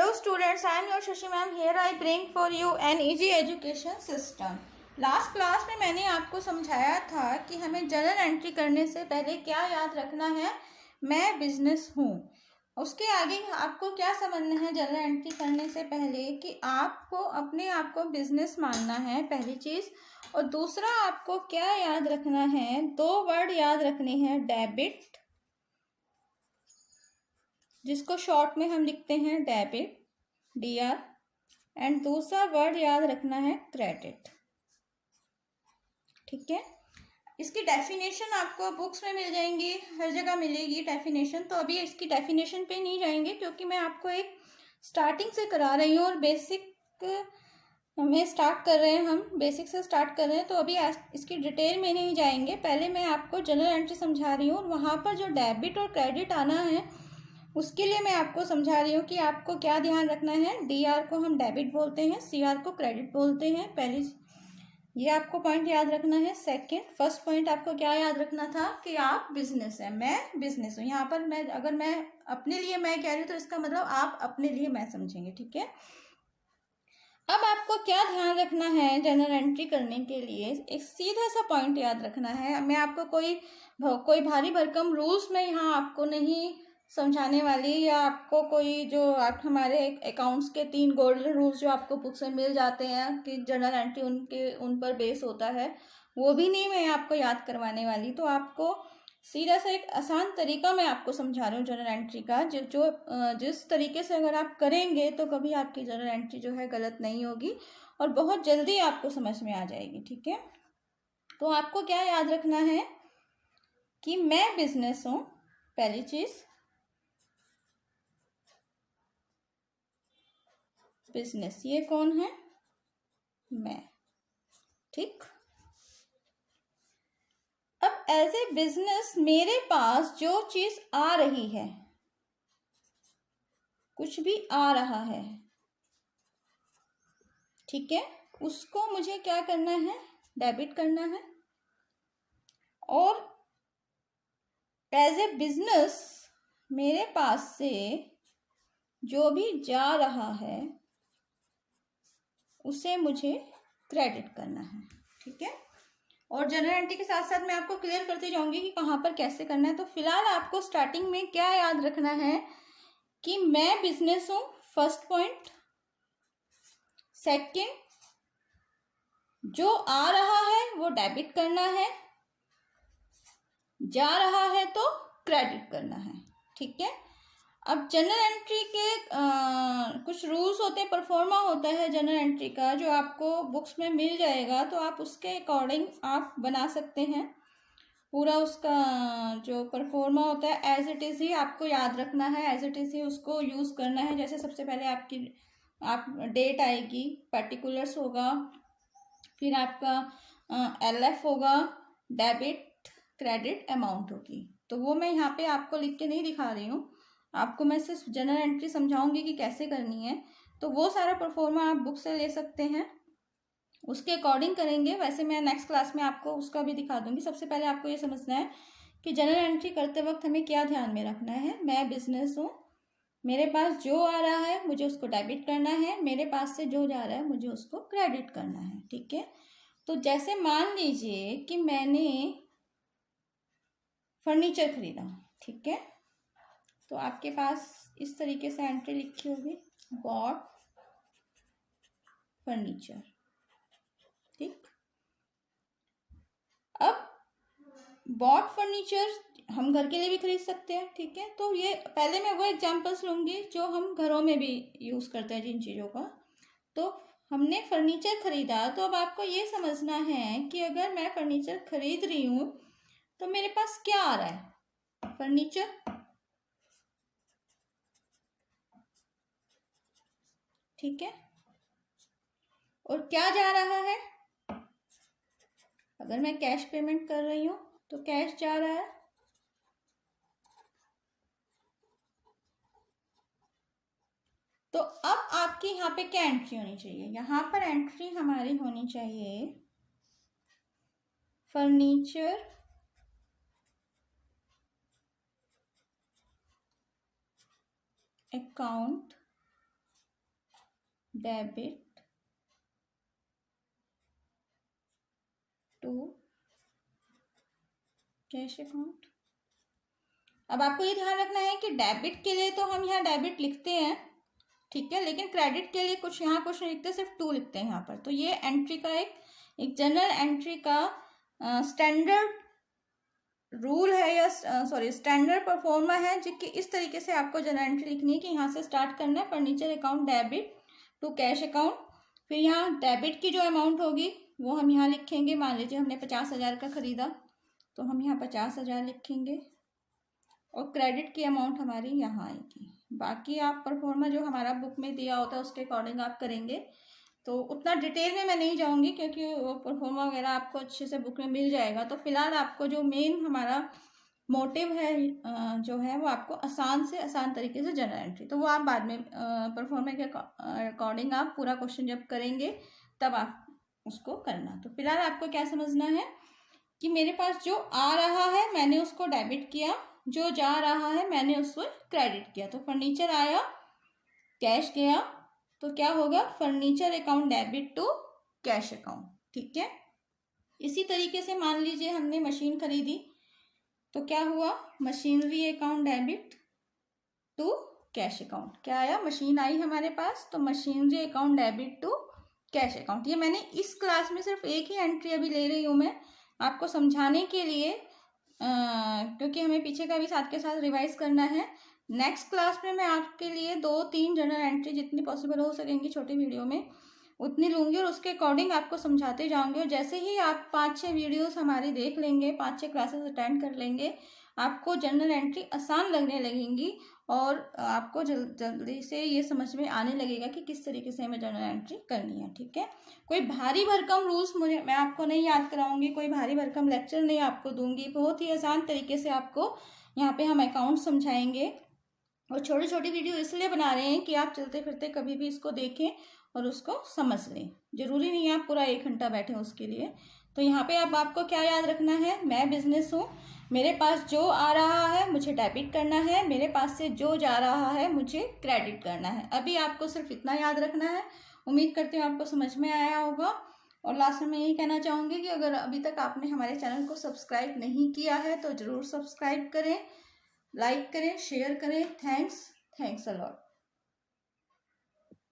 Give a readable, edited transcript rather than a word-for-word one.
Hello students, I am your Shashi ma'am. Here I bring for you an easy education system. Last class में मैंने आपको समझाया था कि हमें जर्नल एंट्री करने से पहले क्या याद रखना है, मैं बिजनेस हूँ। उसके आगे आपको क्या समझना है जर्नल एंट्री करने से पहले कि आपको अपने आप को बिजनेस मानना है, पहली चीज़। और दूसरा आपको क्या याद रखना है, दो वर्ड याद रखने हैं, डेबिट, जिसको शॉर्ट में हम लिखते हैं डेबिट, DR, एंड दूसरा वर्ड याद रखना है क्रेडिट। ठीक है, इसकी डेफिनेशन आपको बुक्स में मिल जाएंगी, हर जगह मिलेगी डेफिनेशन। तो अभी इसकी डेफिनेशन पे नहीं जाएंगे क्योंकि मैं आपको एक स्टार्टिंग से करा रही हूँ और बेसिक में स्टार्ट कर रहे हैं, हम बेसिक से स्टार्ट कर रहे हैं। तो अभी इसकी डिटेल में नहीं जाएंगे, पहले मैं आपको जनरल एंट्री समझा रही हूँ और वहाँ पर जो डेबिट और क्रेडिट आना है उसके लिए मैं आपको समझा रही हूँ कि आपको क्या ध्यान रखना है। DR को हम डेबिट बोलते हैं, CR को क्रेडिट बोलते हैं, पहली ये आपको पॉइंट याद रखना है। सेकंड, फर्स्ट पॉइंट आपको क्या याद रखना था कि आप बिजनेस है, मैं बिजनेस हूँ। यहाँ पर मैं अगर मैं अपने लिए मैं कह रही हूँ तो इसका मतलब आप अपने लिए मैं समझेंगे। ठीक है, अब आपको क्या ध्यान रखना है जनरल एंट्री करने के लिए, एक सीधा सा पॉइंट याद रखना है। मैं आपको कोई भारी भरकम रूल्स में यहाँ आपको नहीं समझाने वाली, या आपको कोई जो आप हमारे अकाउंट्स के 3 गोल्डन रूल्स जो आपको बुक से मिल जाते हैं कि जनरल एंट्री उन पर बेस होता है, वो भी नहीं मैं आपको याद करवाने वाली। तो आपको सीधा सा एक आसान तरीका मैं आपको समझा रही हूँ जनरल एंट्री का, जिस तरीके से अगर आप करेंगे तो कभी आपकी जनरल एंट्री जो है गलत नहीं होगी और बहुत जल्दी आपको समझ में आ जाएगी। ठीक है, तो आपको क्या याद रखना है कि मैं बिजनेस हूँ, पहली चीज, बिजनेस, ये कौन है, मैं। ठीक, अब एज ए बिजनेस मेरे पास जो चीज आ रही है, कुछ भी आ रहा है, ठीक है, उसको मुझे क्या करना है, डेबिट करना है। और एज ए बिजनेस मेरे पास से जो भी जा रहा है उसे मुझे क्रेडिट करना है। ठीक है, और जनरल एंट्री के साथ साथ मैं आपको क्लियर करते जाऊंगी कि कहाँ पर कैसे करना है। तो फिलहाल आपको स्टार्टिंग में क्या याद रखना है कि मैं बिजनेस हूं, फर्स्ट पॉइंट। सेकंड, जो आ रहा है वो डेबिट करना है, जा रहा है तो क्रेडिट करना है। ठीक है, अब जनरल एंट्री के कुछ रूल्स होते हैं, परफॉर्मा होता है जनरल एंट्री का जो आपको बुक्स में मिल जाएगा, तो आप उसके अकॉर्डिंग आप बना सकते हैं। पूरा उसका जो परफॉर्मा होता है एज इट इज़ ही आपको याद रखना है, एज इट इज़ ही उसको यूज़ करना है। जैसे सबसे पहले आप डेट आएगी, पर्टिकुलर्स होगा, फिर आपका LF होगा, डेबिट क्रेडिट अमाउंट होगी। तो वो मैं यहाँ पे आपको लिख के नहीं दिखा रही हूँ, आपको मैं सिर्फ जनरल एंट्री समझाऊंगी कि कैसे करनी है। तो वो सारा परफॉर्मा आप बुक से ले सकते हैं, उसके अकॉर्डिंग करेंगे। वैसे मैं नेक्स्ट क्लास में आपको उसका भी दिखा दूंगी। सबसे पहले आपको ये समझना है कि जनरल एंट्री करते वक्त हमें क्या ध्यान में रखना है। मैं बिजनेस हूँ, मेरे पास जो आ रहा है मुझे उसको डेबिट करना है, मेरे पास से जो जा रहा है मुझे उसको क्रेडिट करना है। ठीक है, तो जैसे मान लीजिए कि मैंने फर्नीचर खरीदा, ठीक है, तो आपके पास इस तरीके से एंट्री लिखी होगी, बॉट फर्नीचर। ठीक, अब बॉट फर्नीचर हम घर के लिए भी खरीद सकते हैं। ठीक है, तो ये पहले मैं वो एग्जांपल्स लूंगी जो हम घरों में भी यूज करते हैं जिन चीजों का। तो हमने फर्नीचर खरीदा, तो अब आपको ये समझना है कि अगर मैं फर्नीचर खरीद रही हूं तो मेरे पास क्या आ रहा है, फर्नीचर। ठीक है, और क्या जा रहा है, अगर मैं कैश पेमेंट कर रही हूं तो कैश जा रहा है। तो अब आपकी यहाँ पे क्या एंट्री होनी चाहिए, यहाँ पर एंट्री हमारी होनी चाहिए furniture account debit to cash account. अब आपको ये ध्यान रखना है कि डेबिट के लिए तो हम यहाँ डेबिट लिखते हैं, ठीक है, लेकिन क्रेडिट के लिए कुछ यहाँ कुछ नहीं लिखते, सिर्फ टू लिखते हैं यहाँ पर। तो ये एंट्री का एक जनरल एंट्री का स्टैंडर्ड रूल है या सॉरी स्टैंडर्ड परफॉर्मा है, जो कि इस तरीके से आपको जनरल एंट्री लिखनी है कि यहाँ से स्टार्ट करना है, furniture account debit to cash account. फिर यहाँ डेबिट की जो अमाउंट होगी वो हम यहाँ लिखेंगे। मान लीजिए हमने 50,000 का खरीदा तो हम यहाँ 50,000 लिखेंगे और क्रेडिट की अमाउंट हमारी यहाँ आएगी। बाकी आप परफॉर्मा जो हमारा बुक में दिया होता है उसके अकॉर्डिंग आप करेंगे। तो उतना डिटेल में मैं नहीं जाऊँगी क्योंकि वो परफॉर्मा वगैरह आपको अच्छे से बुक में मिल जाएगा। तो फिलहाल आपको जो मेन हमारा मोटिव है जो है वो आपको आसान से आसान तरीके से जनरल एंट्री, तो वो आप बाद में परफॉर्मा के अकॉर्डिंग आप पूरा क्वेश्चन जब करेंगे तब आप उसको करना। तो फिलहाल आपको क्या समझना है कि मेरे पास जो आ रहा है मैंने उसको डेबिट किया, जो जा रहा है मैंने उसको क्रेडिट किया। तो फर्नीचर आया, कैश गया, तो क्या होगा, furniture account debit to cash account, ठीक है। इसी तरीके से मान लीजिए हमने मशीन खरीदी तो क्या हुआ, machinery account debit to cash account. क्या आया, मशीन आई हमारे पास तो machinery account debit to cash account. ये मैंने इस क्लास में सिर्फ एक ही एंट्री अभी ले रही हूँ मैं आपको समझाने के लिए, क्योंकि हमें पीछे का भी साथ के साथ रिवाइज करना है। नेक्स्ट क्लास में मैं आपके लिए 2-3 जनरल एंट्री जितनी पॉसिबल हो सकेंगी छोटी वीडियो में उतनी लूँगी और उसके अकॉर्डिंग आपको समझाते जाऊँगी। और जैसे ही आप 5-6 वीडियोस हमारी देख लेंगे, 5-6 क्लासेस अटेंड कर लेंगे, आपको जनरल एंट्री आसान लगने लगेंगी और आपको जल्दी से ये समझ में आने लगेगा कि किस तरीके से हमें जनरल एंट्री करनी है, ठीक है। कोई भारी भरकम रूल्स मैं आपको नहीं याद कराऊंगी, कोई भारी भरकम लेक्चर नहीं आपको दूंगी, बहुत ही आसान तरीके से आपको यहाँ पे हम अकाउंट समझाएंगे। और छोटी छोटी वीडियो इसलिए बना रहे हैं कि आप चलते फिरते कभी भी इसको देखें और उसको समझ लें। जरूरी नहीं है आप पूरा 1 घंटा बैठें उसके लिए। तो यहाँ पे अब आपको क्या याद रखना है, मैं बिजनेस हूँ, मेरे पास जो आ रहा है मुझे डेबिट करना है, मेरे पास से जो जा रहा है मुझे क्रेडिट करना है। अभी आपको सिर्फ इतना याद रखना है। उम्मीद करती हूँ आपको समझ में आया होगा। और लास्ट में मैं यही कहना चाहूँगी कि अगर अभी तक आपने हमारे चैनल को सब्सक्राइब नहीं किया है तो ज़रूर सब्सक्राइब करें, लाइक करें, शेयर करें। Thanks a lot.